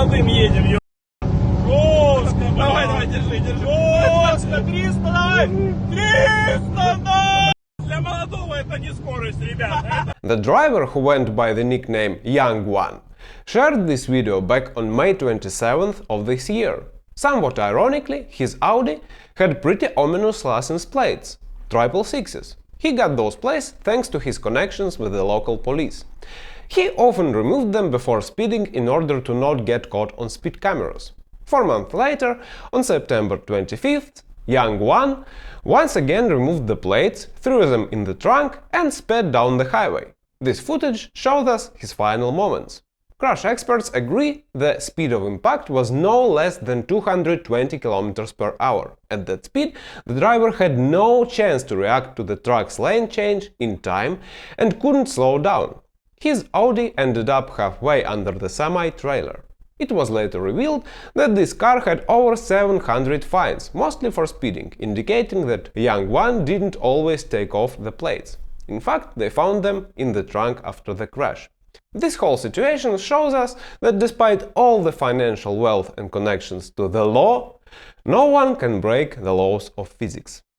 молодым едем, ё. Жестко, давай, держи. Жестко, 300, давай! 300, да! Для молодого это не скорость, ребята. The driver, who went by the nickname Young One, shared this video back on May 27th of this year. Somewhat ironically, his Audi had pretty ominous license plates, 666s. He got those plates thanks to his connections with the local police. He often removed them before speeding in order to not get caught on speed cameras. 4 months later, on September 25th, Young One once again removed the plates, threw them in the trunk and sped down the highway. This footage showed us his final moments. Crash experts agree the speed of impact was no less than 220 km per hour. At that speed, the driver had no chance to react to the truck's lane change in time and couldn't slow down. His Audi ended up halfway under the semi-trailer. It was later revealed that this car had over 700 fines, mostly for speeding, indicating that Young One didn't always take off the plates. In fact, they found them in the trunk after the crash. This whole situation shows us that despite all the financial wealth and connections to the law, no one can break the laws of physics.